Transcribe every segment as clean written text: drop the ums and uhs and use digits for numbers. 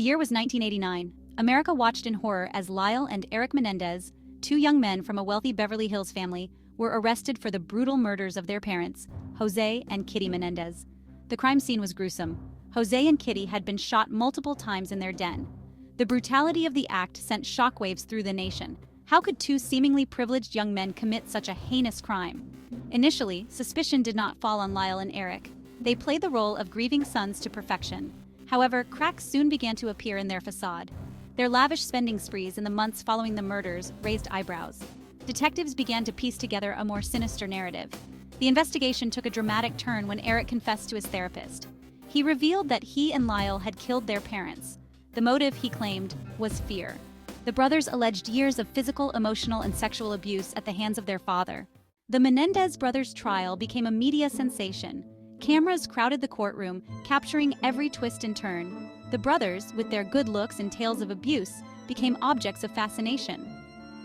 year was 1989. America watched in horror as Lyle and Erik Menendez, two young men from a wealthy Beverly Hills family, were arrested for the brutal murders of their parents, Jose and Kitty Menendez. The crime scene was gruesome. Jose and Kitty had been shot multiple times in their den. The brutality of the act sent shockwaves through the nation. How could two seemingly privileged young men commit such a heinous crime? Initially, suspicion did not fall on Lyle and Erik. They played the role of grieving sons to perfection. However, cracks soon began to appear in their facade. Their lavish spending sprees in the months following the murders raised eyebrows. Detectives began to piece together a more sinister narrative. The investigation took a dramatic turn when Erik confessed to his therapist. He revealed that he and Lyle had killed their parents. The motive, he claimed, was fear. The brothers alleged years of physical, emotional, and sexual abuse at the hands of their father. The Menendez brothers' trial became a media sensation. Cameras crowded the courtroom, capturing every twist and turn. The brothers, with their good looks and tales of abuse, became objects of fascination.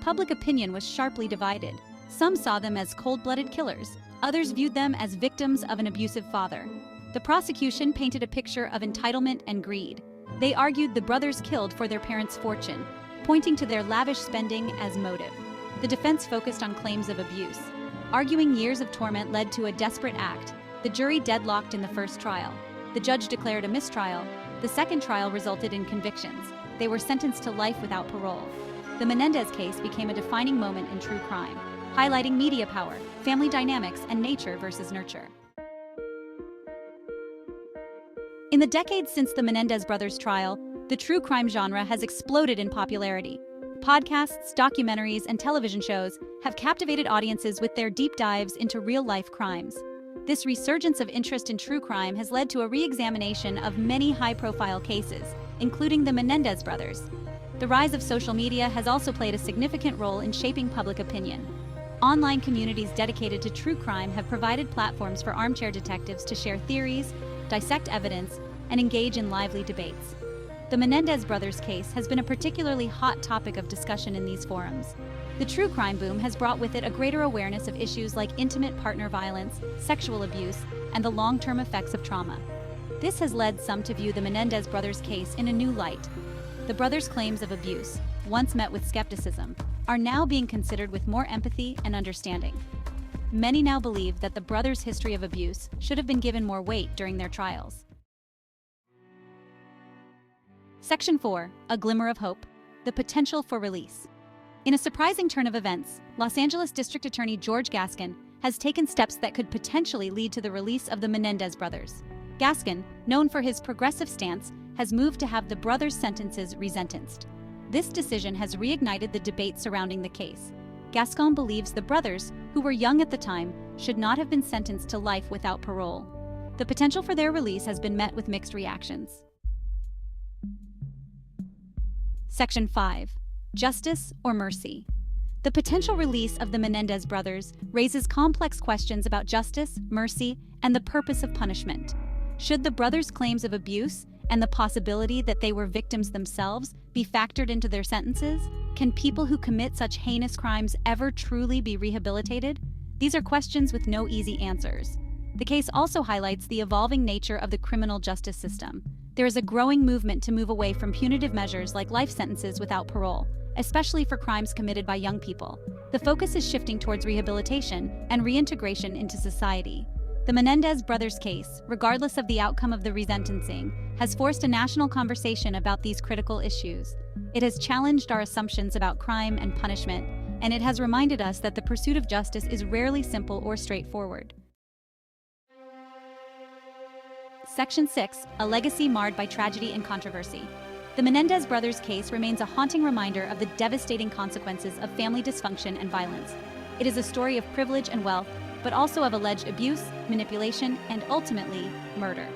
Public opinion was sharply divided. Some saw them as cold-blooded killers. Others viewed them as victims of an abusive father. The prosecution painted a picture of entitlement and greed. They argued the brothers killed for their parents' fortune, pointing to their lavish spending as motive. The defense focused on claims of abuse, arguing years of torment led to a desperate act. The jury deadlocked in the first trial. The judge declared a mistrial. The second trial resulted in convictions. They were sentenced to life without parole. The Menendez case became a defining moment in true crime, highlighting media power, family dynamics, and nature versus nurture. In the decades since the Menendez brothers' trial, the true crime genre has exploded in popularity. Podcasts, documentaries, and television shows have captivated audiences with their deep dives into real-life crimes. This resurgence of interest in true crime has led to a re-examination of many high-profile cases, including the Menendez brothers. The rise of social media has also played a significant role in shaping public opinion. Online communities dedicated to true crime have provided platforms for armchair detectives to share theories, dissect evidence, and engage in lively debates. The Menendez brothers' case has been a particularly hot topic of discussion in these forums. The true crime boom has brought with it a greater awareness of issues like intimate partner violence, sexual abuse, and the long-term effects of trauma. This has led some to view the Menendez brothers' case in a new light. The brothers' claims of abuse, once met with skepticism, are now being considered with more empathy and understanding. Many now believe that the brothers' history of abuse should have been given more weight during their trials. Section 4. A Glimmer of Hope. The Potential for Release. In a surprising turn of events, Los Angeles District Attorney George Gascon has taken steps that could potentially lead to the release of the Menendez brothers. Gascon, known for his progressive stance, has moved to have the brothers' sentences resentenced. This decision has reignited the debate surrounding the case. Gascon believes the brothers, who were young at the time, should not have been sentenced to life without parole. The potential for their release has been met with mixed reactions. Section 5. Justice or mercy? The potential release of the Menendez brothers raises complex questions about justice, mercy, and the purpose of punishment. Should the brothers' claims of abuse and the possibility that they were victims themselves be factored into their sentences? Can people who commit such heinous crimes ever truly be rehabilitated? These are questions with no easy answers. The case also highlights the evolving nature of the criminal justice system. There is a growing movement to move away from punitive measures like life sentences without parole, especially for crimes committed by young people. The focus is shifting towards rehabilitation and reintegration into society. The Menendez brothers' case, regardless of the outcome of the resentencing, has forced a national conversation about these critical issues. It has challenged our assumptions about crime and punishment, and it has reminded us that the pursuit of justice is rarely simple or straightforward. Section 6. A Legacy Marred by Tragedy and Controversy. The Menendez brothers' case remains a haunting reminder of the devastating consequences of family dysfunction and violence. It is a story of privilege and wealth, but also of alleged abuse, manipulation, and ultimately, murder.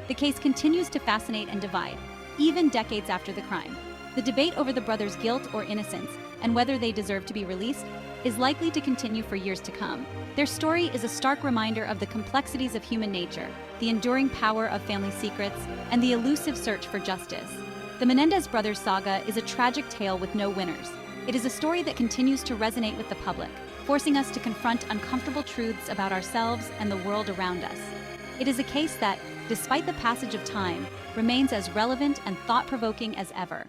The case continues to fascinate and divide, even decades after the crime. The debate over the brothers' guilt or innocence and whether they deserve to be released is likely to continue for years to come. Their story is a stark reminder of the complexities of human nature, the enduring power of family secrets, and the elusive search for justice. The Menendez brothers saga is a tragic tale with no winners. It is a story that continues to resonate with the public, forcing us to confront uncomfortable truths about ourselves and the world around us. It is a case that, despite the passage of time, remains as relevant and thought-provoking as ever.